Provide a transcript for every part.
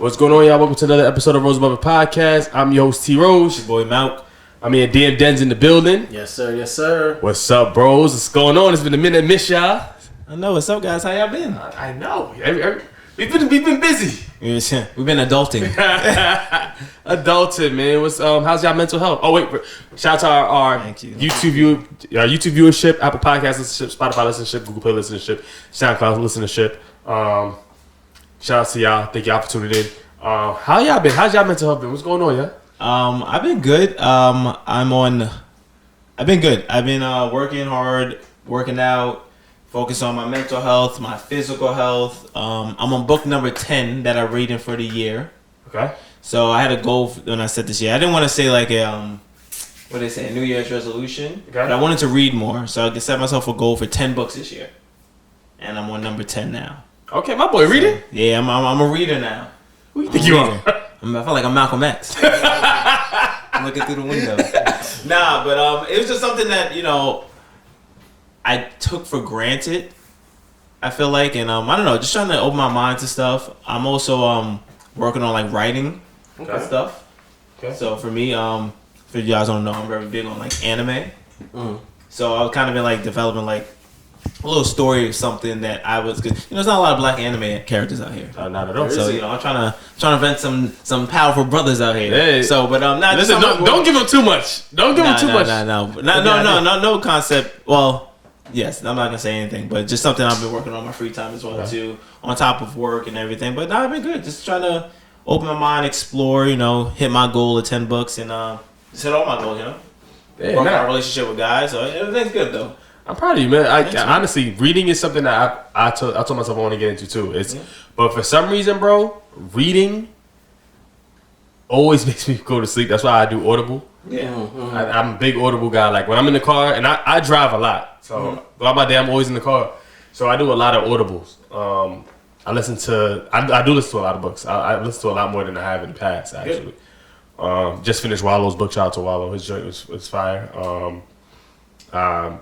What's going on, y'all? Welcome to another episode of Rose Above It Podcast. I'm your host, T. Rose. Your boy, Malk. I'm here, DM Den's in the building. Yes, sir. Yes, sir. What's up, bros? What's going on? It's been a minute. Miss y'all. I know. What's up, guys? How y'all been? I know. We've been busy. We've been adulting. Adulting, man. How's y'all mental health? Oh wait, shout out to our YouTube viewership, Apple Podcast listenership, Spotify listenership, Google Play listenership, SoundCloud listenership. Shout out to y'all. Thank y'all for tuning in. How y'all been? How's y'all mental health been? What's going on, y'all? I've been good. I've been good. I've been working hard, working out, focus on my mental health, my physical health. I'm on book number 10 that I'm reading for the year. Okay. So I had a goal when I set this year. I didn't want to say like a what they say, a New Year's resolution. Okay. But I wanted to read more, so I could set myself a goal for 10 books this year. And I'm on number 10 now. Okay, my boy, reading? Yeah, I'm a reader now. Who you think you are? I feel like I'm Malcolm X. I'm looking through the window. Nah, but it was just something that, I took for granted, I feel like. And I don't know, just trying to open my mind to stuff. I'm also working on like writing and stuff. Okay. So for me, for you guys don't know, I'm very big on like anime. So I've kind of been like developing like a little story or something that I was, cause there's not a lot of black anime characters out here. Not at all. So I'm trying to invent some powerful brothers out here. Hey. So, but not listen. Don't give them too much. Don't give them too much. No concept. Well, yes, I'm not gonna say anything, but just something I've been working on my free time as well too, on top of work and everything. But I've been good. Just trying to open my mind, explore. Hit my goal of 10 books and just hit all my goals. Work on my relationship with guys. So everything's good though. I'm proud of you, man. Honestly, reading is something that I told myself I want to get into too. But for some reason, bro, reading always makes me go to sleep. That's why I do Audible. Yeah, I'm a big Audible guy. Like when I'm in the car, and I drive a lot, so throughout my day I'm always in the car. So I do a lot of Audibles. I do listen to a lot of books. I listen to a lot more than I have in the past, actually. Just finished Wallow's book. Shout out to Wallow. His joint was fire. I'm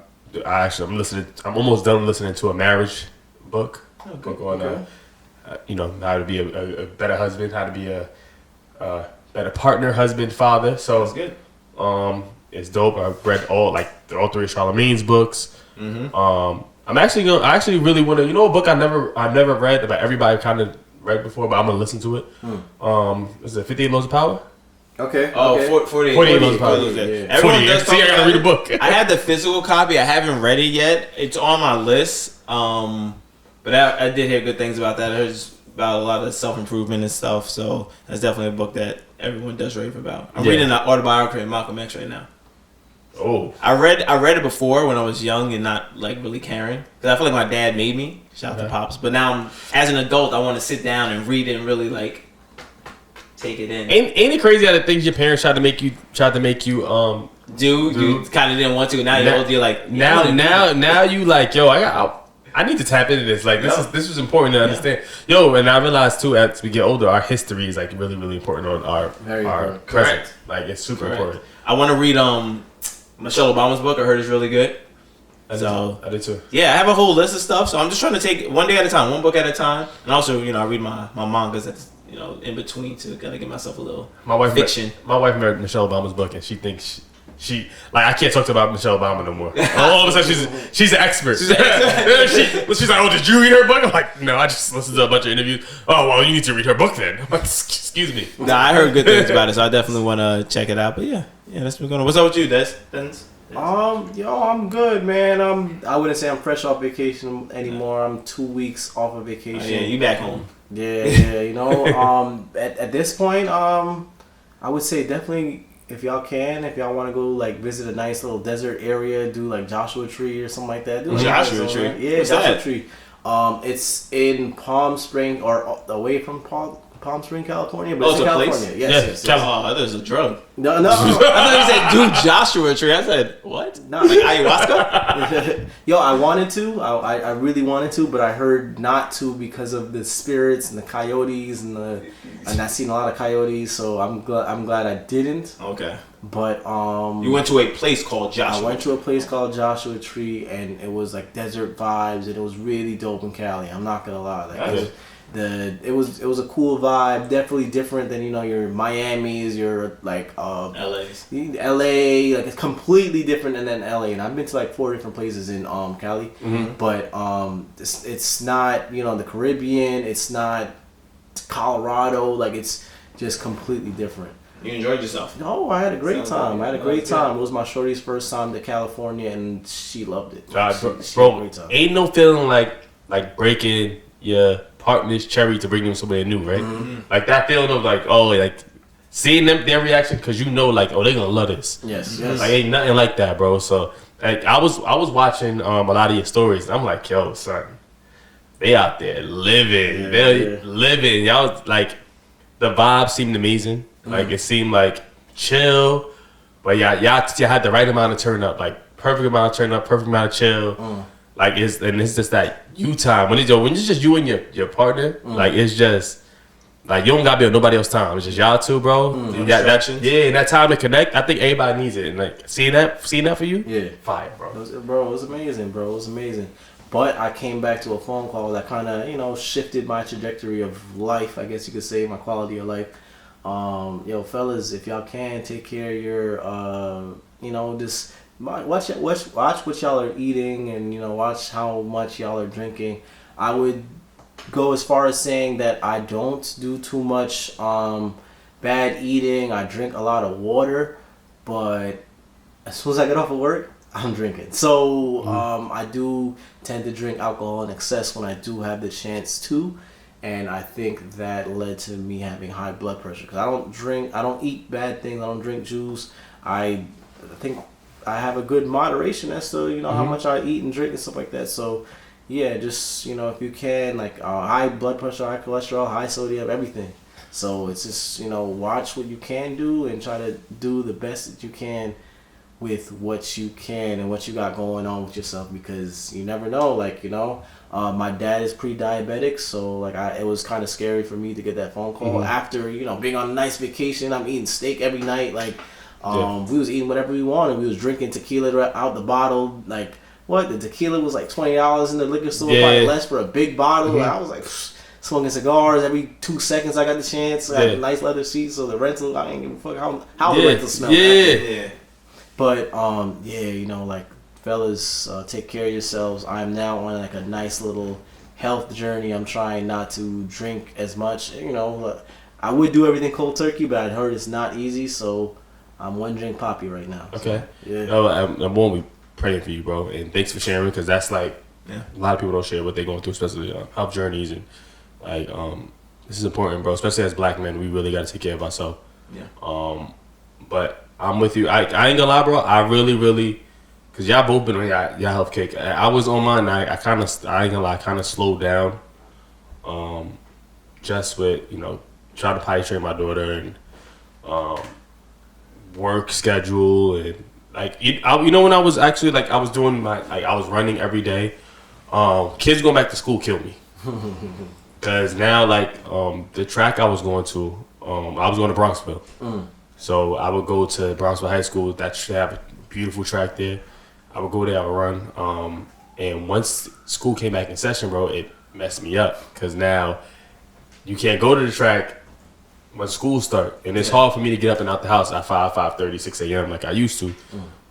almost done listening to a marriage book. Book on how to be a better husband, how to be a better partner, husband, father. So that's good. It's dope. I've read all three of Charlemagne's books. I actually really want to. A book I've never read, but everybody kind of read before, but I'm gonna listen to it. Is it 58 Laws of Power? Okay. 48 Laws of Power. Yeah. Everyone does I gotta read a book. I have the physical copy. I haven't read it yet. It's on my list. But I did hear good things about that. I heard about a lot of self-improvement and stuff. So that's definitely a book that everyone does rave about. I'm reading the autobiography of Malcolm X right now. Oh. I read it before when I was young and not like really caring. Because I feel like my dad made me. Shout out to Pops. But now as an adult, I want to sit down and read it and really like take it in. Ain't it crazy how the things your parents tried to make you do you kind of didn't want to, and now you're older, you're like now you like, yo, I need to tap into this. Like this was important to understand. Yo, and I realized too, as we get older, our history is like really, really important on our present. Correct. Like it's super important. I want to read Michelle Obama's book. I heard it's really good. I did too. Yeah, I have a whole list of stuff, so I'm just trying to take one day at a time, one book at a time, and also I read my mangas at in between to kind of give myself a little fiction. My wife read Michelle Obama's book, and she thinks she I can't talk about Michelle Obama no more. All of a sudden, she's an expert. She's like, oh, did you read her book? I'm like, no, I just listened to a bunch of interviews. Oh, well, you need to read her book then. I'm like, excuse me. Nah, I heard good things about it, so I definitely want to check it out. But yeah, that's been going on. What's up with you, Dens? I'm good, man. I wouldn't say I'm fresh off vacation anymore. I'm 2 weeks off of vacation. Oh, yeah, you back home. Yeah. At this point, I would say definitely if y'all want to go like visit a nice little desert area, do like Joshua Tree or something like that. Joshua Tree. Yeah, What's Joshua that? Tree. It's in Palm Springs or away from Palm Springs, California. But it's in California. Place? Yes. Oh, I thought it was a drug. No. I thought you said do Joshua Tree. I said what? No, like ayahuasca. Yo, I wanted to. I really wanted to, but I heard not to because of the spirits and the coyotes and I've seen a lot of coyotes, so I'm glad I didn't. Okay. But you went to a place called Joshua. I went to a place called Joshua Tree, and it was like desert vibes, and it was really dope in Cali. I'm not gonna lie. it was a cool vibe. Definitely different than your Miami's, your like LA's. LA. Like it's completely different than LA. And I've been to like 4 different places in Cali, but it's not the Caribbean. It's not Colorado. Like it's just completely different. You enjoyed yourself? No, I had a great time. It was my shorty's first time to California, and she loved it. She had a great time. Ain't no feeling like breaking your partner's cherry to bring them somewhere new, right? Like that feeling of like seeing their reaction, because like, oh, they gonna love this. Yes. Like ain't nothing like that, bro. So like I was watching a lot of your stories, and I'm like, yo, son, they out there living. They're living. Y'all like the vibe seemed amazing. Like it seemed like chill, but y'all had the right amount of turn up, like perfect amount of turn up, perfect amount of chill. Like it's just that you time when it's just you and your partner. Like it's just like you don't gotta be on nobody else's time. It's just y'all two, bro. And that time to connect. I think everybody needs it. And like seeing that for you, fire, bro. It was amazing, bro. It was amazing. But I came back to a phone call that kind of shifted my trajectory of life. I guess you could say my quality of life. Fellas, if y'all can take care of your just watch what y'all are eating, and watch how much y'all are drinking. I would go as far as saying that I don't do too much bad eating. I drink a lot of water, but as soon as I get off of work, I'm drinking. So I do tend to drink alcohol in excess when I do have the chance to. And I think that led to me having high blood pressure, because I don't eat bad things, I don't drink juice. I think I have a good moderation as to how much I eat and drink and stuff like that. So yeah, just if you can, like high blood pressure, high cholesterol, high sodium, everything. So it's just watch what you can do and try to do the best that you can with what you can and what you got going on with yourself, because you never know. Like my dad is pre-diabetic, so like it was kind of scary for me to get that phone call after being on a nice vacation. I'm eating steak every night. Like we was eating whatever we wanted. We was drinking tequila out the bottle. Like the tequila was like $20 in the liquor store, probably less for a big bottle. I was like smoking cigars every 2 seconds I got the chance. I had a nice leather seat, so the rental, I ain't give a fuck how the rental smelled. But like, fellas, take care of yourselves. I'm now on like a nice little health journey. I'm trying not to drink as much. I would do everything cold turkey, but I heard it's not easy. So I'm one drink poppy right now. Okay. So, yeah. I won't be praying for you, bro. And thanks for sharing, because that's like a lot of people don't share what they're going through, especially health journeys, and like this is important, bro. Especially as black men, we really got to take care of ourselves. Yeah. But I'm with you. I ain't gonna lie, bro. I really, cause y'all both been on y'all health kick. I was on mine. I ain't gonna lie, kind of slowed down. Just with trying to potty train my daughter, and work schedule, and like when I was actually I was doing I was running every day. Kids going back to school killed me. Cause now the track I was going to, I was going to Bronxville. So I would go to Bronxville High School. That should have a beautiful track there. I would go there, I would run. And once school came back in session, bro, it messed me up. Because now you can't go to the track when school start. And it's hard for me to get up and out the house at 5:30, 6 a.m. like I used to. You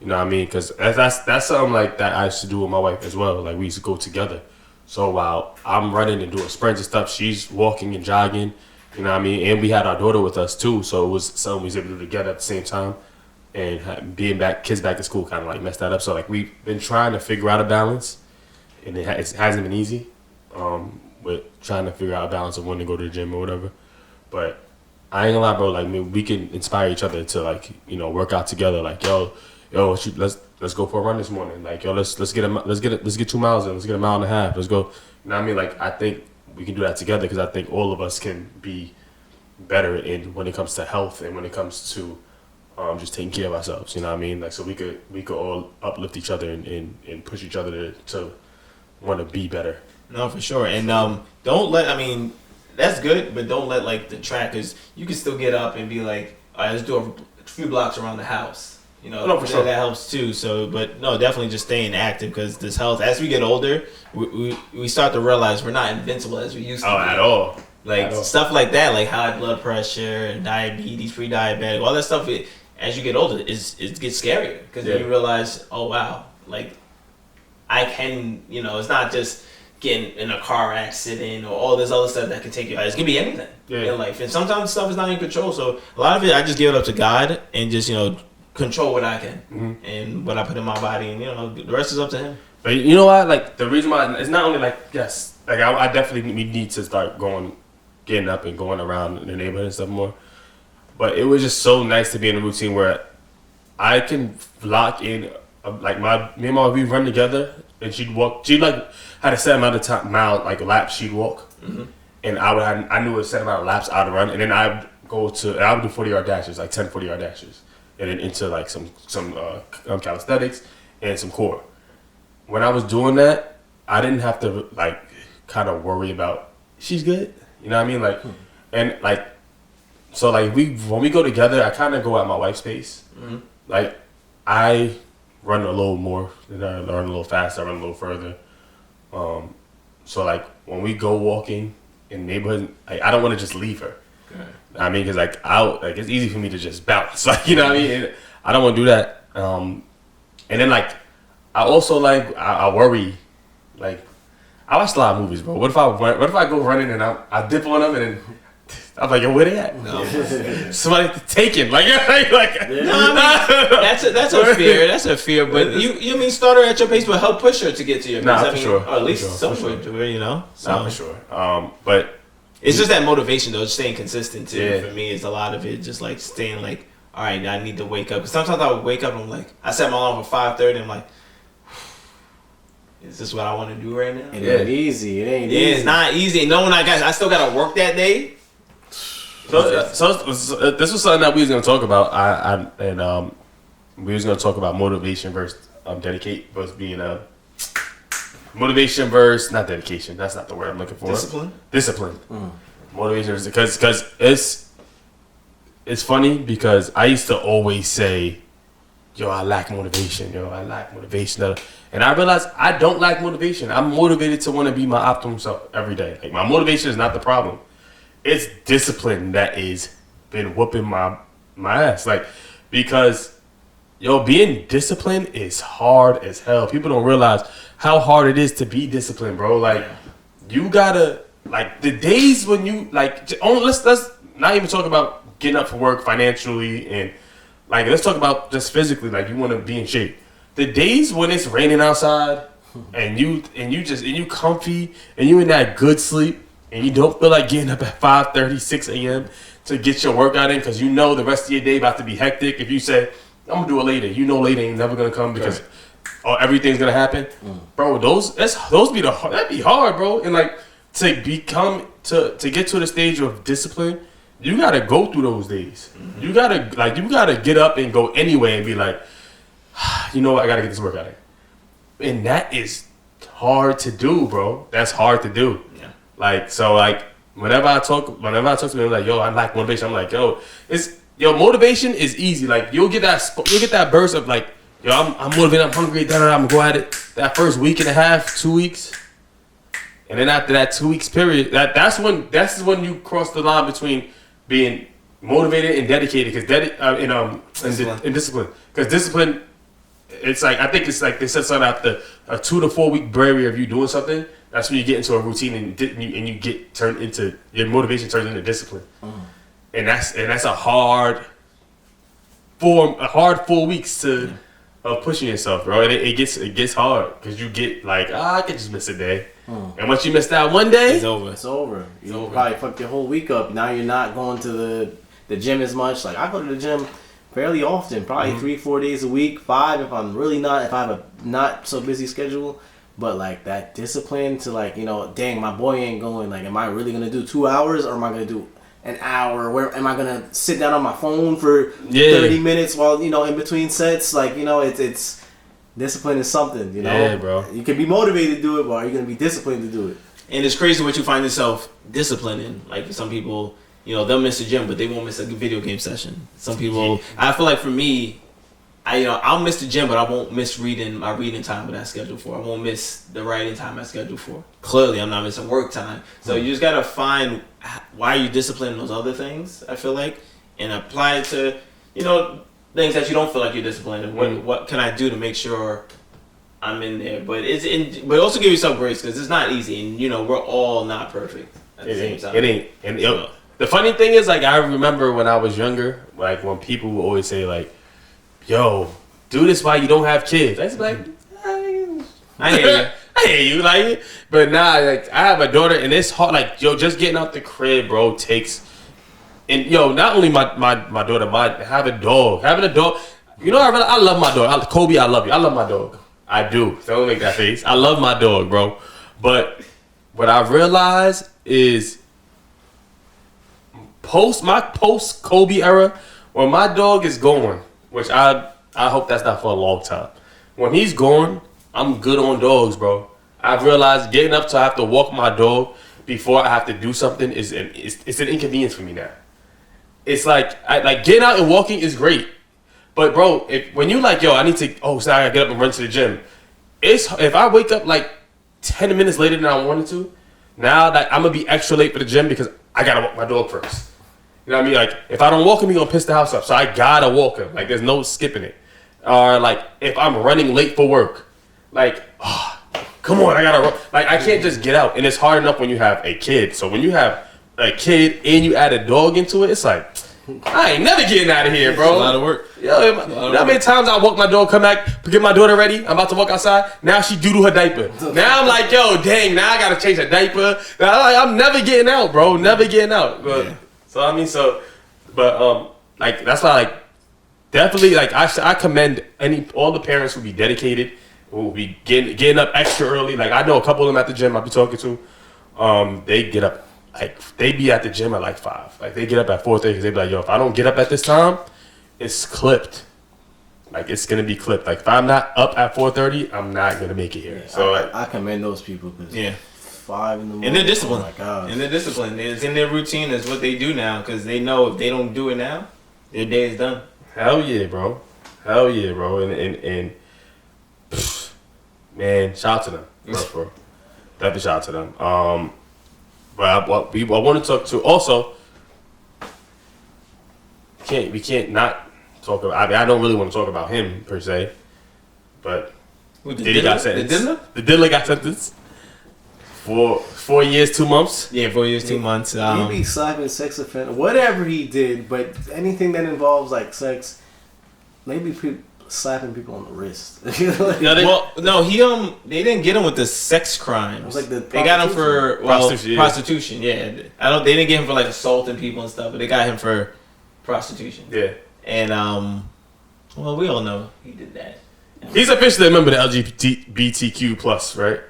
know what I mean? Because that's something like that I used to do with my wife as well. Like we used to go together. So while I'm running and doing sprints and stuff, she's walking and jogging. You know what I mean? And we had our daughter with us too, so it was something we was able to do together at the same time. And being kids back to school kind of messed that up. So we've been trying to figure out a balance, and it hasn't been easy. With trying to figure out a balance of when to go to the gym or whatever. But I ain't gonna lie, bro. We can inspire each other to work out together. Let's go for a run this morning. Let's get 2 miles in. Let's get a mile and a half. Let's go. You know what I mean? I think we can do that together, because I think all of us can be better when it comes to health, and when it comes to just taking care of ourselves. You know what I mean? So we could all uplift each other and push each other to want to be better. No, for sure. And don't let. That's good, but don't let the track, because you can still get up and be like, all right, let's do a few blocks around the house. You know, for sure. that helps too. So, but no, definitely just staying active because this health. As we get older, we start to realize we're not invincible as we used to. Oh, be. at all. Like stuff like that, like high blood pressure, diabetes, pre-diabetic, all that stuff. As you get older, it gets scarier because then you realize, oh wow, like I can, you know, it's not just getting in a car accident or all this other stuff that can take you out. It's gonna be anything in life, and sometimes stuff is not in control. So a lot of it, I just give it up to God and just control what I can and what I put in my body, and the rest is up to Him. But you know what? Like the reason why it's not only like I definitely need to start getting up and going around in the neighborhood and stuff more. But it was just so nice to be in a routine where I can lock in. Like me and my wife, we run together, and she'd walk. She like had a set amount of mile like laps she'd walk, and I knew a set amount of laps I would run, and then I would do 40-yard dashes, like 10 40-yard dashes, and then into like some calisthenics and some core. When I was doing that, I didn't have to like kind of worry about she's good. You know what I mean? Like, and like, so like when we go together, I kind of go at my wife's pace. Like, I run a little more, and I run a little faster, I run a little further. So like when we go walking in the neighborhood, like, I don't want to just leave her. Okay. I mean, because like it's easy for me to just bounce. Like, you know what I mean? And I don't want to do that. And then like I also like I worry, like I watch a lot of movies, bro. What if I go running and I dip on them and then I'm like, yo, where they at? No. Somebody taken. Like, no, I mean, that's a fear. That's a fear. But you mean start her at your pace, but help push her to get to your pace. Nah, for sure. Or at least somewhere to her, So. Nah, for sure. But it's just that motivation, though. Just staying consistent, too. Yeah. For me, it's a lot of it. Just like staying like, all right, I need to wake up. Because sometimes I would wake up and I'm like, I set my alarm for 5:30. And I'm like, is this what I want to do right now? It ain't easy. It ain't easy. It's not easy. Knowing I still got to work that day. So this was something that we was gonna talk about. We was gonna talk about motivation versus dedicate versus being motivation versus not dedication. That's not the word I'm looking for. Discipline. Motivation versus because it's funny because I used to always say, "Yo, I lack motivation. And I realized I don't lack motivation. I'm motivated to want to be my optimum self every day. Like my motivation is not the problem. It's discipline that is been whooping my ass. Like, because being disciplined is hard as hell. People don't realize how hard it is to be disciplined, bro. Like, you gotta like the days when you like. Let's not even talk about getting up for work financially and like let's talk about just physically. Like, you want to be in shape. The days when it's raining outside and you comfy and you in that good sleep. And you don't feel like getting up at 5:30, 6 a.m. to get your workout in because you know the rest of your day about to be hectic. If you say, I'm going to do it later, later ain't never going to come because everything's going to happen. Bro, that'd be hard, bro. And like to get to the stage of discipline, you got to go through those days. You got to get up and go anyway and be like, you know what, I got to get this workout in. And that is hard to do, bro. That's hard to do. Like, so like whenever I talk to them, like, yo, I lack motivation. I'm like, motivation is easy. Like, you'll get that burst of like, yo, I'm motivated, I'm hungry, I'm gonna go at it. That first week and a half, 2 weeks, and then after that 2 weeks period, that's when you cross the line between being motivated and dedicated. Because discipline. Because discipline, it's like I think it's like they said something out a 2 to 4 week barrier of you doing something. That's when you get into a routine and you get turned into your motivation turns into discipline, and that's a hard 4 weeks of pushing yourself, bro. And it gets hard because you get like I could just miss a day, and once you miss that one day, it's over. You probably fucked your whole week up. Now you're not going to the gym as much. Like I go to the gym fairly often, probably 3-4 days a week, 5 if I'm really not if I have a not so busy schedule. But like that discipline to like, dang, my boy ain't going. Like, am I really gonna do 2 hours or am I gonna do an hour? Where am I gonna sit down on my phone for 30 minutes while in between sets? Like, it's discipline is something. Yeah, bro. You can be motivated to do it, but are you gonna be disciplined to do it? And it's crazy what you find yourself disciplined in. Like some people, they'll miss a gym, but they won't miss a video game session. Some people, I feel like for me, I'll miss the gym, but I won't miss my reading time that I scheduled for. I won't miss the writing time I scheduled for. Clearly, I'm not missing work time. So you just gotta find why you discipline those other things. I feel like, and apply it to things that you don't feel like you're disciplined. And what can I do to make sure I'm in there? But but also give yourself grace because it's not easy, and we're all not perfect at the same time. It ain't. And the funny thing is, like, I remember when I was younger, like when people would always say, like, "Yo, do this while you don't have kids." I was like, I hear you. I hear you, like, but nah, like, I have a daughter, and it's hard. Like, just getting out the crib, bro, takes. And not only my daughter, having a dog. I love my dog. Kobe, I love you. I love my dog. I do. So don't make that face. I love my dog, bro. But what I realized is post Kobe era, when my dog is going, which I hope that's not for a long time. When he's gone, I'm good on dogs, bro. I've realized getting up to have to walk my dog before I have to do something it's an inconvenience for me now. It's like getting out and walking is great, but bro, when you like, I need to, so I gotta get up and run to the gym. If I wake up like 10 minutes later than I wanted to, now that I'm gonna be extra late for the gym because I gotta walk my dog first. You know what I mean? Like, if I don't walk him, he's gonna piss the house up. So I gotta walk him. Like, there's no skipping it. Or like, if I'm running late for work, like, come on, I gotta run. Like, I can't just get out. And it's hard enough when you have a kid. So when you have a kid and you add a dog into it, it's like, I ain't never getting out of here, bro. It's a lot of work. You know how many times I walk my dog, come back, get my daughter ready, I'm about to walk outside, now she doodle her diaper. Now I'm like, dang, now I gotta change her diaper. Now, I'm never getting out, bro. Never getting out. But, yeah. Like, that's why, like, definitely, like, I commend all the parents who be dedicated, who will be getting up extra early. Like, I know a couple of them at the gym I be talking to, they get up. Like, they be at the gym at like 5. Like, they get up at 4:30 because they be like, if I don't get up at this time, it's clipped. Like, it's gonna be clipped. Like, if I'm not up at 4:30, I'm not gonna make it here. Yeah, so I commend those people because 5 in the morning. And they're disciplined. Oh my God. And they're disciplined. It's in their routine. It's what they do now because they know if they don't do it now, their day is done. Hell yeah, bro. And pff, man, shout out to them. Bro. Definitely shout out to them. But I want to talk to also. We can't not talk about. I mean, I don't really want to talk about him per se, but Diddy got sentenced. The Diddler got sentenced for 4 years, 2 months. Yeah, 4 years, 2 months. He be slapping sex offender, whatever he did, but anything that involves like sex, maybe slapping people on the wrist. They didn't get him with the sex crimes. It was like they got him for prostitution. Yeah, they didn't get him for like assaulting people and stuff, but they got him for prostitution. Yeah, and we all know he did that. He's officially a member of the LGBTQ plus, right?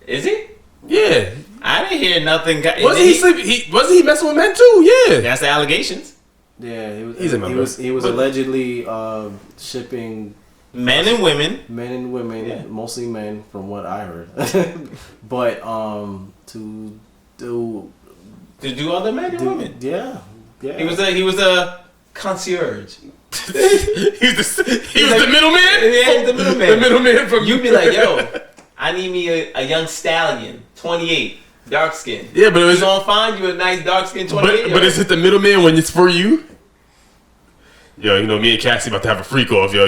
Is he? Yeah, I didn't hear nothing. Wasn't he messing with men too? Yeah, that's the allegations. Yeah, he's a member. He was allegedly shipping men and women, yeah. Mostly men, from what I heard. But to do other men and women. Yeah. He was a concierge. he was the middleman. Yeah, he's the middleman. The middleman from you'd be like, yo, I need me a young stallion, 28. Dark skin. Yeah, but he's gonna find you a nice dark skin 28. But is it the middleman when it's for you? Yo, me and Cassie about to have a freak off. Yo,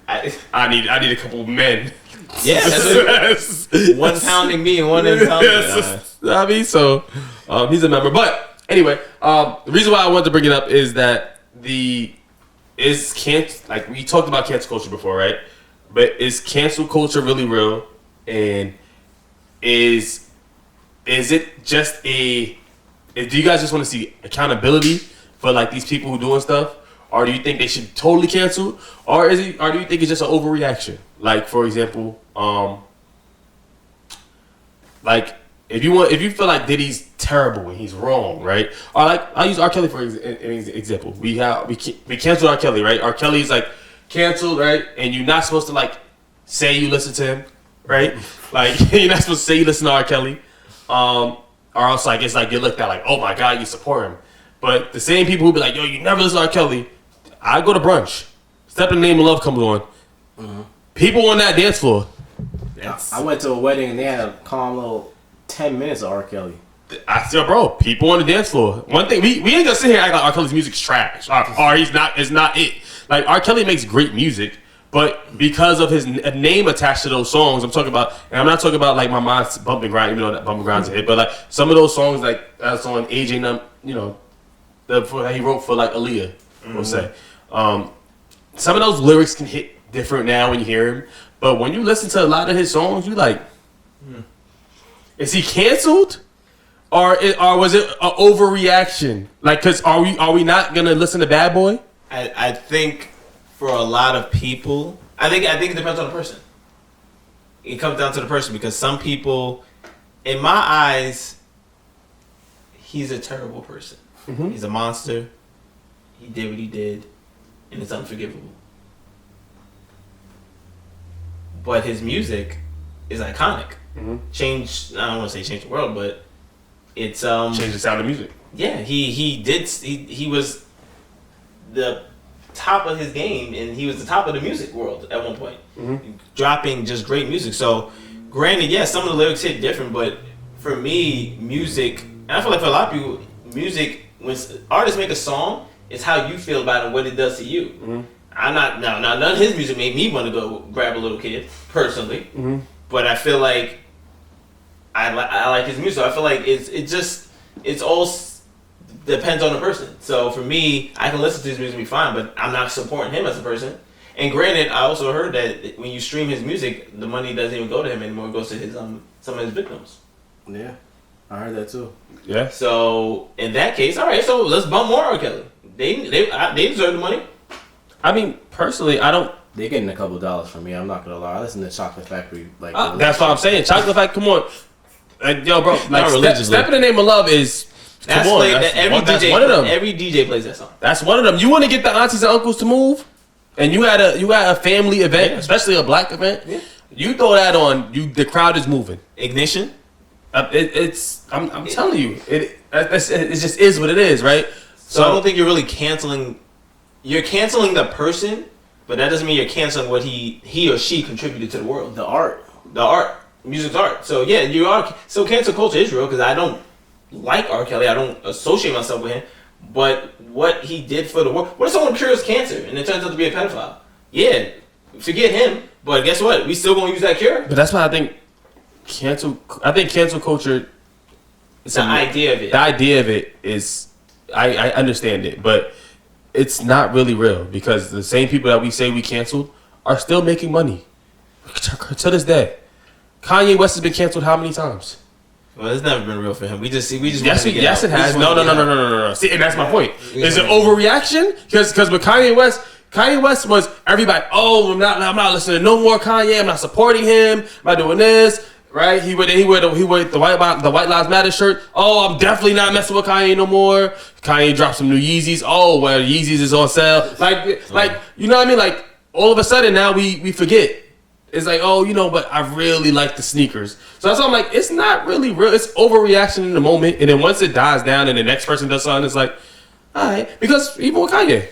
I need a couple of men. Yeah, that's one pounding me and one in pounding. I mean, so he's a member. But anyway, the reason why I wanted to bring it up is that we talked about cancel culture before, right? But is cancel culture really real? And is it just do you guys just want to see accountability for like these people who doing stuff, or do you think they should totally cancel, or do you think it's just an overreaction? Like, for example, like if you feel like Diddy's terrible and he's wrong, right? Or like I'll use R. Kelly for an example. We canceled R. Kelly, right? R. Kelly's like canceled, right? And you're not supposed to like say you listen to him, right? Like you're not supposed to say you listen to R. Kelly. Or else like it's like you're looked at like, oh my God, you support him. But the same people who be like, yo, you never listen to R. Kelly, I go to brunch. Step in the Name of Love comes on. People on that dance floor. I went to a wedding and they had a calm little 10 minutes of R. Kelly. I said, bro, people on the dance floor. One thing, we ain't gonna sit here and act like R. Kelly's music's trash. Or he's not, it's not it. Like, R. Kelly makes great music, but because of his name attached to those songs, I'm talking about, and I'm not talking about like My Mind's Bumping Grind, even though that Bumping Grind's a hit, but like some of those songs, like that's on AJ, that he wrote for like Aaliyah, we'll say. Some of those lyrics can hit different now when you hear him, but when you listen to a lot of his songs, you like, is he canceled? Or was it an overreaction? Like, cause are we not gonna listen to Bad Boy? I think for a lot of people, I think it depends on the person. It comes down to the person because some people, in my eyes, he's a terrible person. Mm-hmm. He's a monster. He did what he did, and it's unforgivable. But his music is iconic. Mm-hmm. I don't want to say change the world, but it's change the sound of music. Yeah, he was the top of his game, and he was the top of the music world at one point, dropping just great music. So, granted, yes, some of the lyrics hit different, but for me, music, and I feel like for a lot of people, music, when artists make a song, it's how you feel about it and what it does to you. Mm-hmm. None of his music made me want to go grab a little kid, personally, but I feel like I like his music. So I feel like it's all depends on the person. So for me, I can listen to his music and be fine, but I'm not supporting him as a person. And granted, I also heard that when you stream his music, the money doesn't even go to him anymore. It goes to his some of his victims. Yeah, I heard that too. Yeah. So in that case, all right. So let's bump more R. Kelly. They deserve the money. I mean, personally, I don't. They're getting a couple dollars from me. I'm not gonna lie. I listen to Chocolate Factory like. That's what I'm saying. Chocolate Factory, come on, yo, bro. Like, Step in the Name of Love is. That's come on, played, that's every one, DJ. that's one of them. Every DJ plays that song. That's one of them. You want to get the aunties and uncles to move, and you had a family event, especially a black event. Yeah. You throw that on, the crowd is moving. Ignition. I'm telling you, it just is what it is, right? So I don't think you're really canceling. You're canceling the person, but that doesn't mean you're canceling what he or she contributed to the world. The art, music's art. So yeah, you are. So cancel culture is real because I don't like R. Kelly. I don't associate myself with him. But what he did for the world. What if someone cures cancer and it turns out to be a pedophile? Yeah, forget him. But guess what? We still gonna use that cure. But that's why I think cancel culture. The idea of it. The idea of it is, I understand it, but it's not really real because the same people that we say we canceled are still making money to this day. Kanye West has been canceled how many times? Well, it's never been real for him. Yes, it has. No. See, and that's my point. Is it overreaction? Because with Kanye West was everybody. Oh, I'm not listening to no more Kanye. I'm not supporting him. I'm not doing this. Right? He wear the White Lives Matter shirt. Oh, I'm definitely not messing with Kanye no more. Kanye dropped some new Yeezys. Oh, well, Yeezys is on sale. Like you know what I mean? Like all of a sudden now we forget. It's like, oh, but I really like the sneakers. So that's why I'm like, it's not really real. It's overreaction in the moment. And then once it dies down and the next person does something, it's like, all right. Because even with Kanye,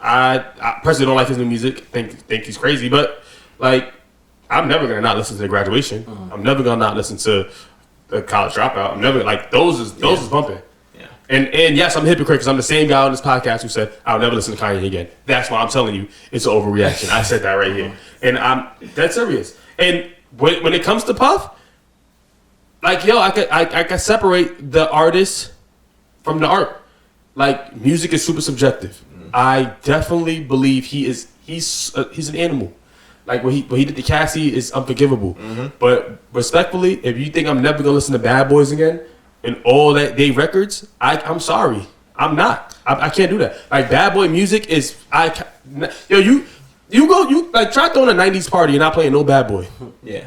I personally don't like his new music. Think he's crazy. But, like, I'm never going to not listen to The Graduation. Mm-hmm. I'm never going to not listen to The College Dropout. I'm never, like, those is bumping. Yeah. And yes, I'm a hypocrite because I'm the same guy on this podcast who said, I'll never listen to Kanye again. That's why I'm telling you, it's an overreaction. I said that right here. And I'm dead serious. And when it comes to Puff, like, yo, I could separate the artist from the art. Like, music is super subjective. Mm-hmm. I definitely believe he's an animal. Like, what he did to Cassie is unforgivable. Mm-hmm. But respectfully, if you think I'm never gonna listen to Bad Boys again and all that day records, I'm sorry, I'm not. I can't do that. Like, Bad Boy music is You try throwing a 90s party and not playing no Bad Boy. Yeah.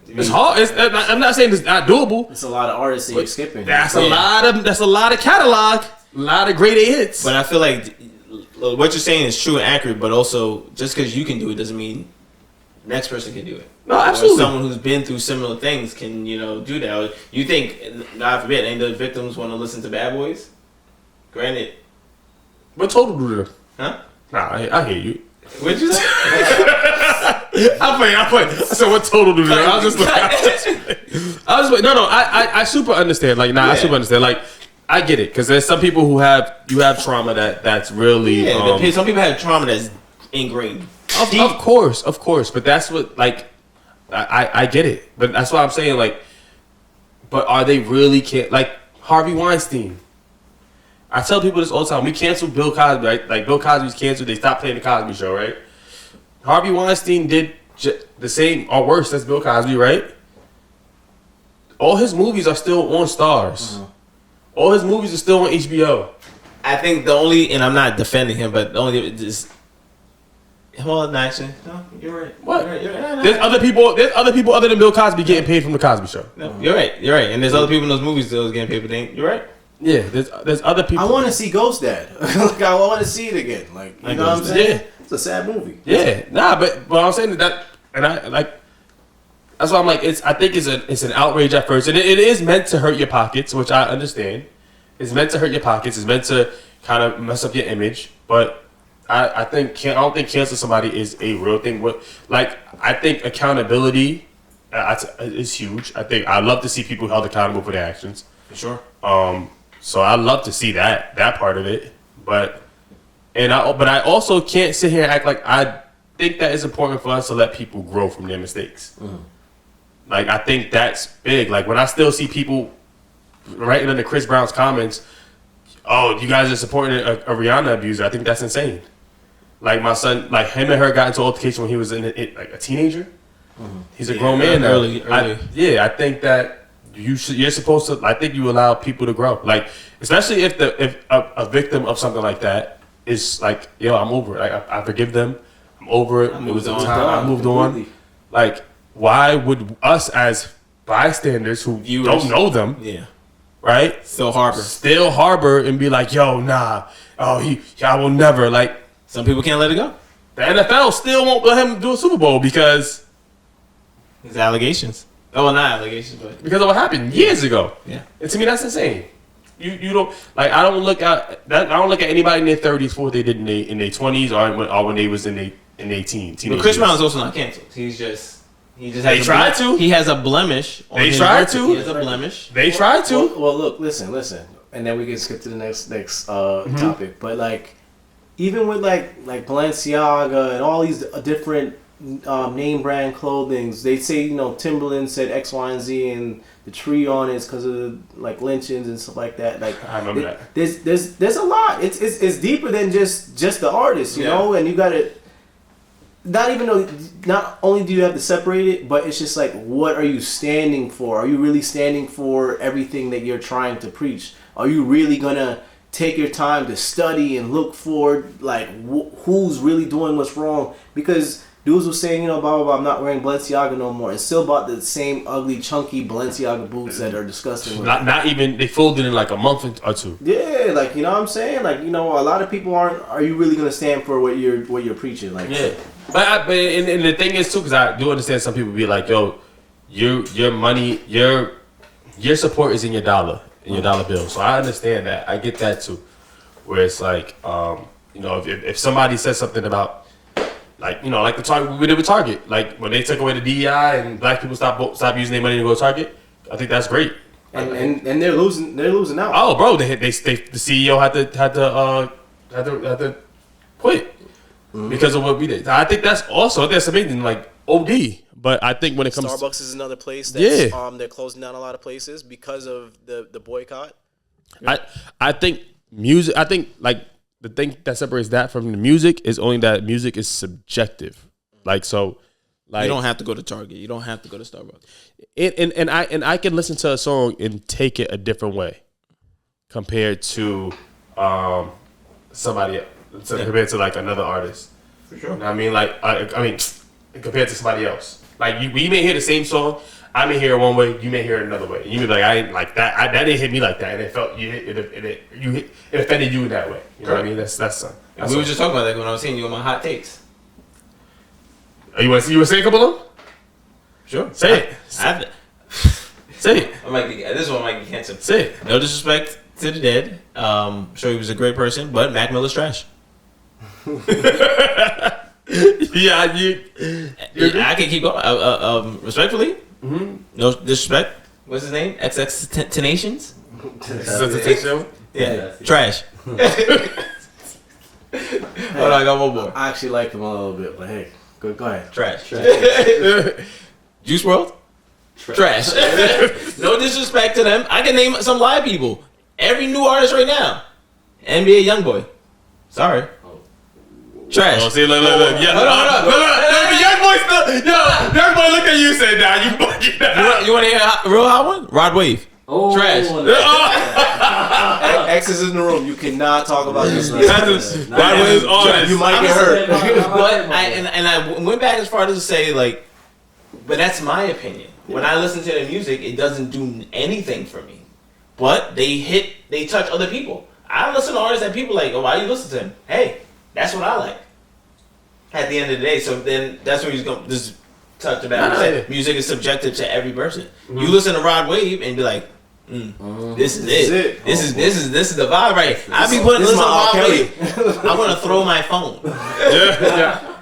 It's hard. I'm not saying it's not doable. It's a lot of artists that you're skipping. That's a lot of catalog, a lot of great hits. But I feel like what you're saying is true and accurate, but also just because you can do it doesn't mean next person can do it. No, absolutely. Or someone who's been through similar things can, do that. You think, God forbid, any of the victims want to listen to Bad Boys? Granted. What total do them? Huh? Nah, I hear you. What'd you say? I'm playing. So what total do that? I was like, no. I super understand. Like, I super understand. Like, I get it because there's some people who have trauma that's really. Some people have trauma that's ingrained. Of course. But that's what like. I get it, but that's why I'm saying like. But are they really like Harvey Weinstein? I tell people this all the time. We canceled Bill Cosby, right? Like Bill Cosby's canceled. They stopped playing the Cosby Show, right? Harvey Weinstein did the same or worse as Bill Cosby, right? All his movies are still on Stars. Mm-hmm. All his movies are still on HBO. I think the only, and I'm not defending him, but the only just. Well, actually, no, you're right. What? You're right. No, there's other people other than Bill Cosby getting paid from the Cosby Show. No, you're right. And there's other people in those movies that was getting paid, but you're right. Yeah, there's other people. I want to see Ghost Dad. Like I want to see it again. Like you know what I'm saying? Yeah. It's a sad movie. Yeah, but I'm saying that, and I like. That's why I'm like I think it's an outrage at first, and it is meant to hurt your pockets, which I understand. It's meant to hurt your pockets. It's meant to kind of mess up your image, but I don't think cancel somebody is a real thing. I think accountability is huge. I love to see people held accountable for their actions. For sure. So I love to see that part of it, but I also can't sit here and act like I think that it's important for us to let people grow from their mistakes. Mm. Like I think that's big. Like when I still see people writing in the Chris Brown's comments, "Oh, you guys are supporting a Rihanna abuser." I think that's insane. Like my son, like him and her got into altercation when he was like a teenager. Mm-hmm. He's a grown man now. Early. I think that. You're supposed to. I think you allow people to grow, like especially if a victim of something like that is like, yo, I'm over it. Like I forgive them. I'm over it. It was a time. I moved on. Like, why would us as bystanders who don't know them, right, still harbor and be like, yo, nah, I will never. Like some people can't let it go. The NFL still won't let him do a Super Bowl because his allegations. Oh, well, not allegations, but because of what happened years ago. Yeah, and to me that's insane. You don't like. I don't look at that. I don't look at anybody in their 30s for what they did in their 20s or when they was in their teens. But Chris Brown is also not canceled. He just has. They tried to. He has a blemish. They tried to. He has a blemish. They tried to. Well, look, listen, and then we can skip to the next topic. But like, even with like Balenciaga and all these different. Name brand clothings. They say Timberland said X, Y, and Z, and the tree on it is because of like lynchings and stuff like that. Like I remember that. There's a lot. It's deeper than just the artist, you know. And you got to not only do you have to separate it, but it's just like, what are you standing for? Are you really standing for everything that you're trying to preach? Are you really gonna take your time to study and look for like who's really doing what's wrong? Because dudes were saying, blah, blah, blah, I'm not wearing Balenciaga no more, and still bought the same ugly, chunky Balenciaga boots that are disgusting. Not even, they folded in like a month or two. Yeah, like, you know what I'm saying? Like, a lot of people are you really going to stand for what you're preaching? Like, yeah. But the thing is, too, because I do understand some people be like, yo, your money, your support is in your dollar, bill. So I understand that. I get that, too. Where it's like, if somebody says something about, like the Target we did with Target, like when they took away the DEI and black people stop using their money to go to Target, I think that's great. And they're losing out. Oh, bro, the CEO had to quit because of what we did. I think that's amazing, like OD. But I think when it comes, Starbucks is another place that's they're closing down a lot of places because of the boycott. I think music. I think like. The thing that separates that from the music is only that music is subjective. Like, so, like, you don't have to go to Target. You don't have to go to Starbucks. And I can listen to a song and take it a different way compared to somebody else. Compared to like another artist. For sure. You know what I mean? Like, I mean, compared to somebody else. Like, we may hear the same song. I may hear it one way, you may hear it another way. And you may be like, I ain't like that. That didn't hit me like that, and it felt it offended you in that way. You know what I mean? That's we were just talking about that when I was saying you on my hot takes. You want to say a couple of them? Sure. Say it. Say it. This one might be canceled. Say it. No disrespect to the dead. Sure, he was a great person, but Mac Miller's trash. Yeah, I can keep going. Respectfully, no disrespect. What's his name? XX Tenations. Yeah, trash. Hold on, I got one more. I actually like him a little bit, but hey, go ahead. Trash. Juice WRLD. Trash. No disrespect to them. I can name some live people. Every new artist right now. NBA YoungBoy. Sorry. Trash. Oh, see, look. Yeah, hold on. The young boy still. Yo, young boy, look at you. Say, nah, you fucking. You want to hear a real hot one? Rod Wave. Oh, trash. X is in the room. You cannot talk about this. That was honest. You might get hurt. But I went back as far as to say, like, but that's my opinion. When I listen to their music, it doesn't do anything for me. But they touch other people. I listen to artists that people like, oh, why you listen to him? Hey, that's what I like. At the end of the day, so then that's where he's going to just touch about. Music is subjective to every person. Mm-hmm. You listen to Rod Wave and be like, this is it. This is the vibe, right? I be putting this on Rod Wave. I want to throw my phone.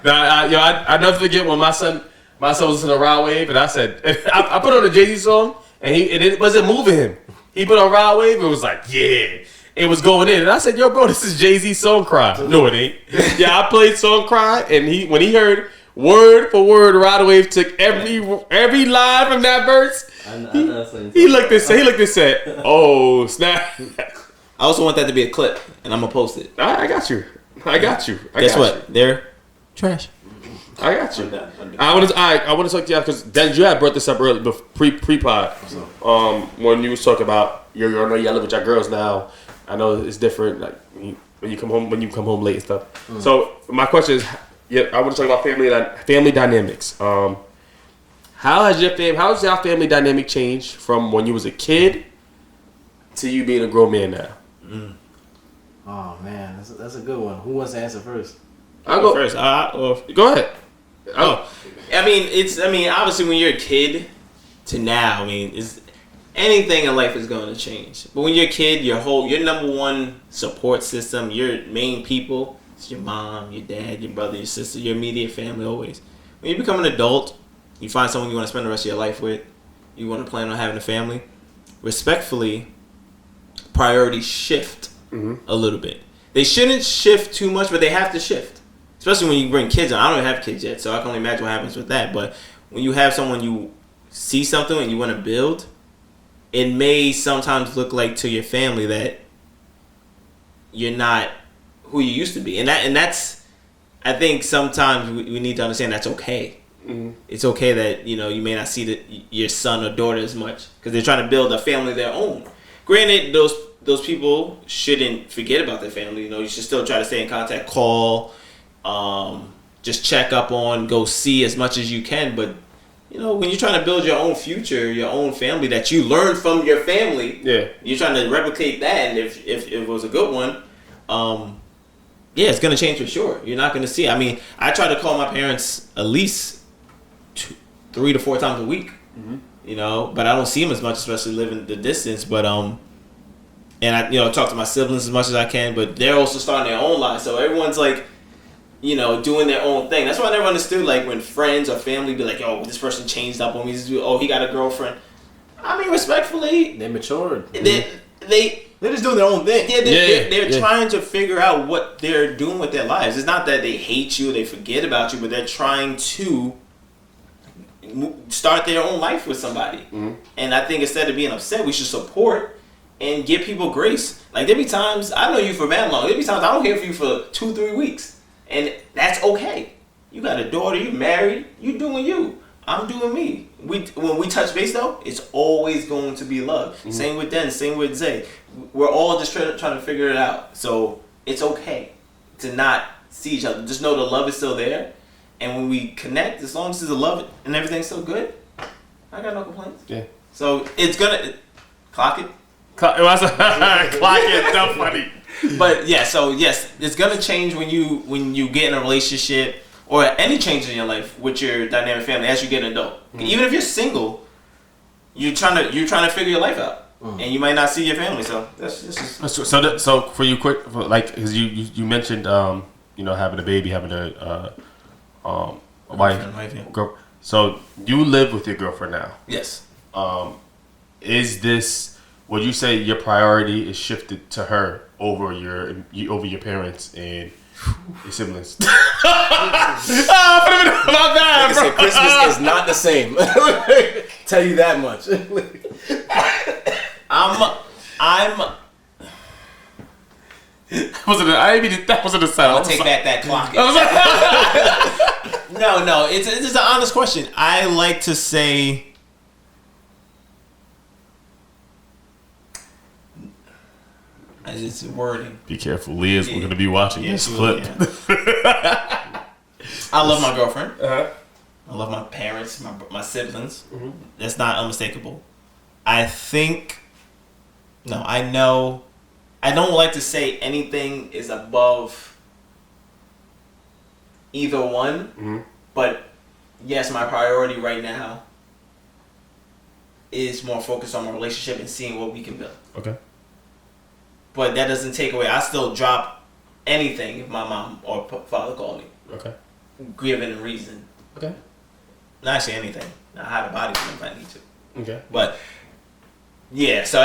I never forget when my son was listening to Rod Wave, and I said, I put on a Jay-Z song, and it wasn't moving him. He put on Rod Wave, and was like, yeah. It was going in, and I said, "Yo, bro, this is Jay-Z Song Cry." No, it ain't. Yeah, I played Song Cry, and when he heard word for word, Rod Wave took every line from that verse. He looked and said, "Oh snap!" I also want that to be a clip, and I'm gonna post it. I got you. Guess what? They're trash. I got you. I want to talk to you because Dan, you had brought this up earlier, pre-pod, when you was talking about you're on yelling with your girls now. I know it's different, like when you come home late and stuff. So my question is, I want to talk about family dynamics. How's your family dynamic changed from when you was a kid to you being a grown man now? Oh man, that's a good one. Who wants to answer first? I'll go first. Go ahead. I mean, obviously when you're a kid to now, anything in life is going to change. But when you're a kid, your number one support system, your main people, it's your mom, your dad, your brother, your sister, your immediate family always. When you become an adult, you find someone you want to spend the rest of your life with, you want to plan on having a family, respectfully, priorities shift a little bit. They shouldn't shift too much, but they have to shift. Especially when you bring kids in. I don't have kids yet, so I can only imagine what happens with that. But when you have someone you see something and you want to build, it may sometimes look like to your family that you're not who you used to be. And that's, I think sometimes we need to understand that's okay. Mm-hmm. It's okay that, you may not see your son or daughter as much because they're trying to build a family of their own. Granted, those people shouldn't forget about their family. You should still try to stay in contact, call, just check up on, go see as much as you can. But when you're trying to build your own future, your own family that you learned from your family, you're trying to replicate that. And if it was a good one, it's gonna change for sure. You're not gonna see. I try to call my parents at least 3 to 4 times a week. Mm-hmm. But I don't see them as much, especially living the distance. But and I talk to my siblings as much as I can. But they're also starting their own lives, so everyone's like, doing their own thing. That's why I never understood, like, when friends or family be like, oh, this person changed up on me. Oh, he got a girlfriend. Respectfully, they matured. They're just doing their own thing. They're trying to figure out what they're doing with their lives. It's not that they hate you, they forget about you, but they're trying to start their own life with somebody. Mm-hmm. And I think instead of being upset, we should support and give people grace. Like, there be times, I know you for that long, there be times I don't hear from you for 2-3 weeks. And that's okay. You got a daughter, you married, you doing you. I'm doing me. When we touch base though, it's always going to be love. Mm-hmm. Same with Den, same with Zay. We're all just trying to figure it out. So it's okay to not see each other. Just know the love is still there. And when we connect, as long as there's a love and everything's still good, I got no complaints. Yeah. So it's gonna clock it. Clock it. So funny. But yes, it's gonna change when you get in a relationship or any change in your life with your dynamic family as you get an adult. Mm-hmm. Even if you're single, you're trying to figure your life out, and you might not see your family. So that's just so for you, quick, like, because you mentioned having a baby, having a wife. Girl. So you live with your girlfriend now. Yes. Is this? Would you say your priority is shifted to her over your parents and your siblings? My bad, bro. Christmas is not the same. Tell you that much. That wasn't a sound. I'll take back that clock. No, it's an honest question. I like to say, it's wording. Be careful, Leah's going to be watching this clip. Yeah. I love my girlfriend. I love my parents, my siblings. Mm-hmm. That's not unmistakable. I know. I don't like to say anything is above either one, but yes, my priority right now is more focused on my relationship and seeing what we can build. Okay. But that doesn't take away. I still drop anything if my mom or father call me. Okay. Given a reason. Okay. Not actually anything. I have a body for them if I need to. Okay. But yeah, so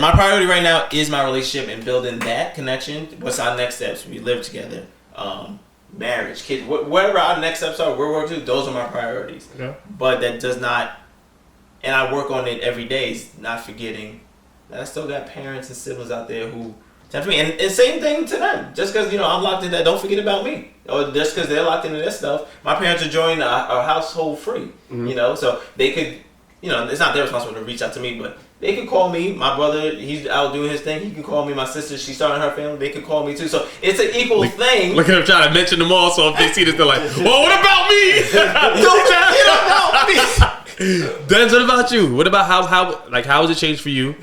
my priority right now is my relationship and building that connection. What's our next steps? We live together, marriage, kids, whatever our next steps are, we're working to. Those are my priorities. Yeah. But that does not, and I work on it every day. Is not forgetting that I still got parents and siblings out there who tempt me, and same thing to them. Just because I'm locked in that, don't forget about me. Or just because they're locked into their stuff, my parents are joining our household free. Mm-hmm. So they could, it's not their responsibility to reach out to me, but they could call me. My brother, he's out doing his thing. He can call me. My sister, she's starting her family. They could call me too. So it's an equal thing. Look at them trying to mention them all. So if they see this, they're like, "Well, what about me? Don't forget about me." Denz, what about you? What about how has it changed for you?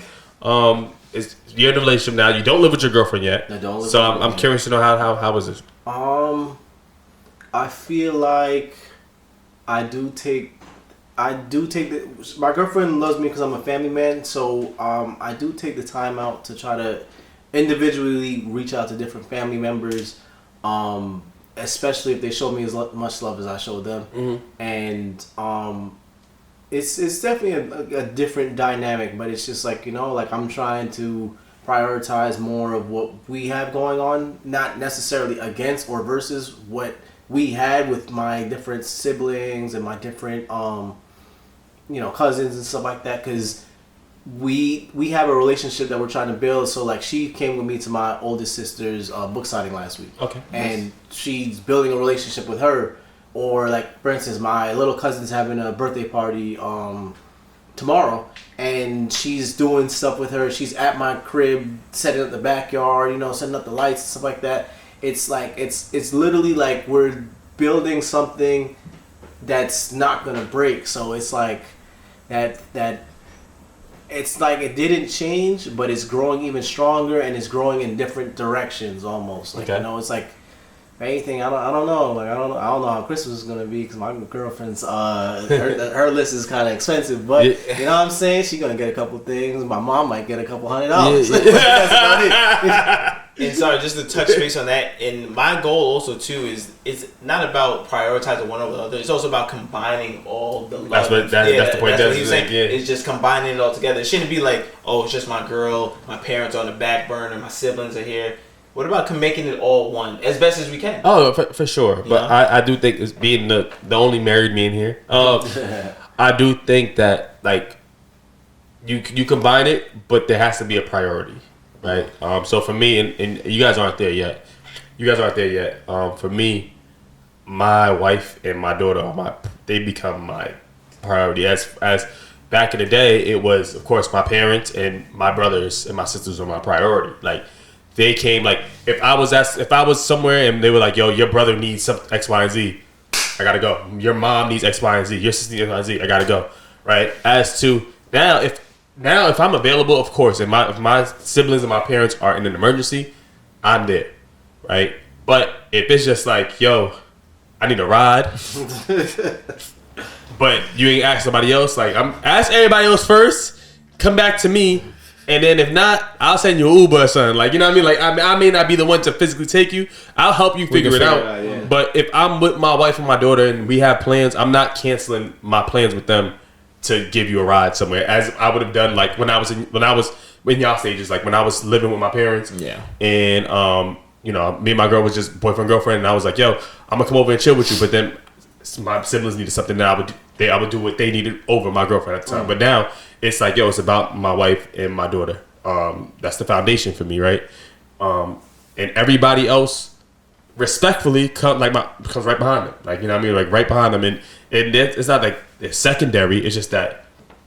You're in a relationship now. You don't live with your girlfriend yet. I don't live. So I'm curious to know how was this? I feel like I do take my girlfriend loves me because I'm a family man, so I do take the time out to try to individually reach out to different family members, especially if they show me as much love as I show them. Mm-hmm. And it's definitely a different dynamic, but it's just like I'm trying to prioritize more of what we have going on, not necessarily against or versus what we had with my different siblings and my different cousins and stuff like that, because we have a relationship that we're trying to build. So like she came with me to my oldest sister's book signing last week. Okay. And she's building a relationship with her. Or like for instance, my little cousin's having a birthday party tomorrow, and she's doing stuff with her. She's at my crib setting up the backyard, setting up the lights and stuff like that. It's like it's literally like we're building something that's not gonna break. So it's like that it's like it didn't change, but it's growing even stronger, and it's growing in different directions almost. Like it's like anything. I don't know. Like I don't know how Christmas is gonna be because my girlfriend's her list is kind of expensive. But you know what I'm saying? She's gonna get a couple things. My mom might get a couple $100. Yeah. That's about it. And sorry, just to touch base on that, and my goal also too is it's not about prioritizing one over the other. It's also about combining all the love. That's the point. That's what he was saying. Yeah. It's just combining it all together. It shouldn't be like, oh, it's just my girl, my parents are on the back burner, my siblings are here. What about making it all one as best as we can? Oh, for sure. But I do think it's being the only married man here. I do think that like you combine it, but there has to be a priority. Right. So for me, and you guys aren't there yet. For me, my wife and my daughter they become my priority. As back in the day, it was of course my parents and my brothers and my sisters were my priority. Like they came like if I was somewhere and they were like, yo, your brother needs some X, Y, and Z, I gotta go. Your mom needs X, Y, and Z. Your sister needs X, Y, and Z, I gotta go. Right. As to now, if I'm available, of course, and if my siblings and my parents are in an emergency, I'm there, right? But if it's just like, yo, I need a ride, but you ain't ask somebody else, like ask everybody else first, come back to me, And then if not, I'll send you an Uber or something. Like, you know what I mean? Like, I may not be the one to physically take you. I'll help you figure it out. Yeah. But if I'm with my wife and my daughter and we have plans, I'm not canceling my plans with them to give you a ride somewhere, as I would have done like when I was in y'all stages, like when I was living with my parents. Yeah. And you know, me and my girl was just boyfriend girlfriend, and I was like, yo, I'm gonna come over and chill with you. But then my siblings needed something that I would do what they needed over my girlfriend at the time. But now it's like, yo, it's about my wife and my daughter. That's the foundation for me, right? And everybody else respectfully comes right behind them. Like, you know what I mean? Like right behind them. And it's not like it's secondary. It's just that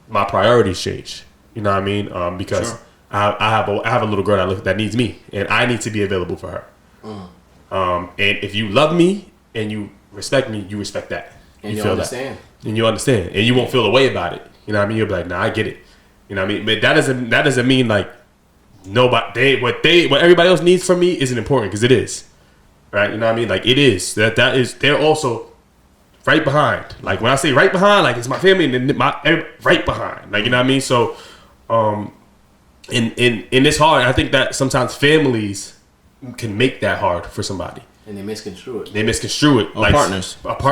my priorities change. You know what I mean? Because sure. I have a little girl that needs me, and I need to be available for her. And if you love me and you respect me, you respect that. And you understand. And you understand, and you won't feel a way about it. You know what I mean? You'll be like, nah, I get it. You know what I mean? But that doesn't mean like what everybody else needs from me isn't important, because it is, right? You know what I mean? Like it is. That is. They're also right behind. Like when I say right behind, like it's my family and right behind. Like, you know what I mean? So, in it's hard. I think that sometimes families can make that hard for somebody. And they misconstrue it. Like partners. But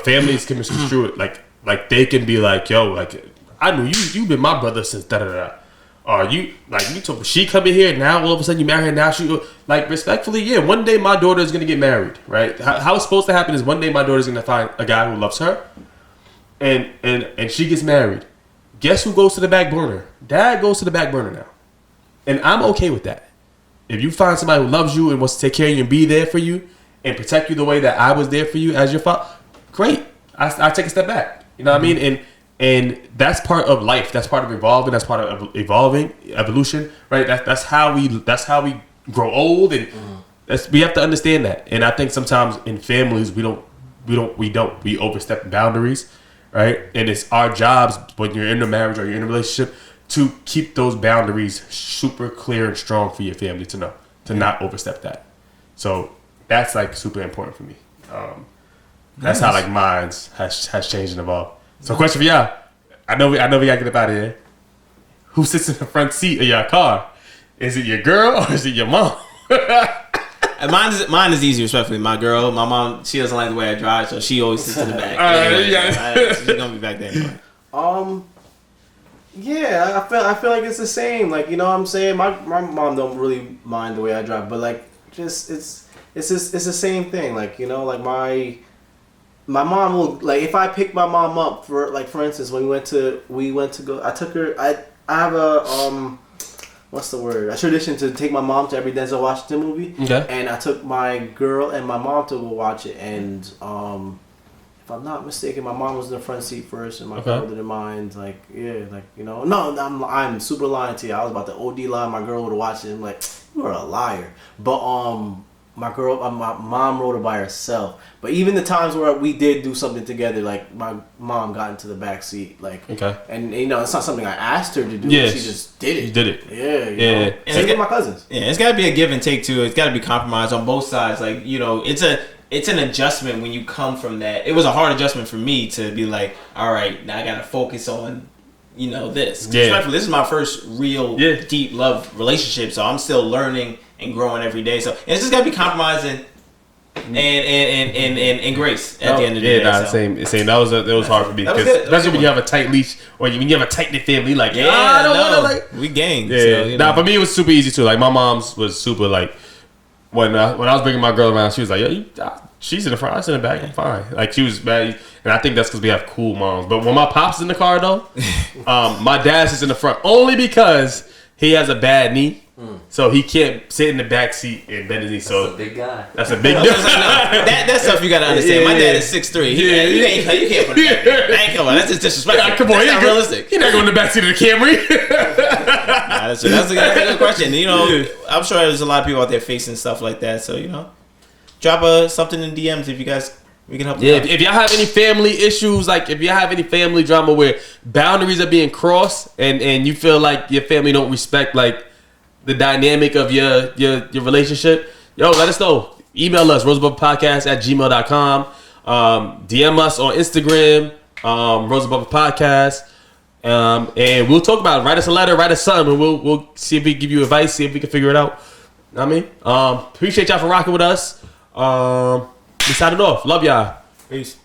families can misconstrue it. Like they can be like, yo, like I knew you've been my brother since da da da. Or you told she come in here now all of a sudden you marry her now she like respectfully, yeah, one day my daughter is gonna get married, right? How it's supposed to happen is one day my daughter's gonna find a guy who loves her, and she gets married. Guess who goes to the back burner? Dad goes to the back burner now, and I'm okay with that. If you find somebody who loves you and wants to take care of you and be there for you and protect you the way that I was there for you as your father, great. I take a step back. You know what I mean? And that's part of life. That's part of evolving. That's part of evolution, right? That's how we grow old, and we have to understand that. And I think sometimes in families we overstep boundaries, right? And it's our jobs when you're in a marriage or you're in a relationship to keep those boundaries super clear and strong for your family to know, to not overstep that. So that's like super important for me. That's how like mine has changed and evolved. So question for y'all. I know we gotta get up out of here. Who sits in the front seat of your car? Is it your girl or is it your mom? And mine is easy, respectfully. My girl, my mom, she doesn't like the way I drive, so she always sits in the back. She's gonna be back there anyway. Yeah, I feel like it's the same. Like, you know what I'm saying? My mom don't really mind the way I drive, but like just it's the same thing. Like, you know, like my mom will, like, if I pick my mom up for instance, when we went to go, I took her. I have a what's the word? A tradition to take my mom to every Denzel Washington movie. Okay. And I took my girl and my mom to go watch it. And if I'm not mistaken, my mom was in the front seat first, and my girl didn't mind. Like, yeah, like, you know, no, I'm super lying to you. I was about to OD lie. My girl would have watched it. I'm like, you are a liar. But my mom wrote it by herself. But even the times where we did do something together, like my mom got into the back seat, like, and you know, it's not something I asked her to do. Yeah, she just did it. You did it. Yeah, you know? And same with my cousins. Yeah, it's got to be a give and take too. It's got to be compromised on both sides. Like, you know, it's an adjustment when you come from that. It was a hard adjustment for me to be like, all right, now I got to focus on, you know, this. Yeah. This is my first real deep love relationship, so I'm still learning and growing every day. So it's just gotta be compromising and grace at the end of the day. Yeah, same. That was hard for me, because especially when you have a tight leash or when you have a tight knit family. Like, I don't want to, like, we gang. Yeah, so, you know. For me it was super easy too. Like, my mom's was super, like, when I was bringing my girl around, she was like, yo, she's in the front, I was in the back, I'm fine. Like, she was bad, and I think that's because we have cool moms. But when my pop's in the car though, my dad sits in the front only because he has a bad knee. So he can't sit in the back seat and bend his knee. So that's a big guy. That's a big guy. That stuff you gotta understand. My dad is 6'3". You can't put it back there. I ain't coming. That's just disrespectful. Come on, that's not realistic. He's not going in the back seat of the Camry. That's a good question. You know, I'm sure there's a lot of people out there facing stuff like that. So, you know, drop something in DMs if you guys. We can help. Yeah, if y'all have any family issues, like if y'all have any family drama where boundaries are being crossed, and you feel like your family don't respect, like, the dynamic of your relationship, yo, let us know. Email us, RoseAboveIt@gmail.com. DM us on Instagram, RoseAboveIt Podcast. And we'll talk about it. Write us a letter, write us something, and we'll see if we can give you advice, see if we can figure it out. Know what I mean? Appreciate y'all for rocking with us. We signing off. Love y'all. Peace.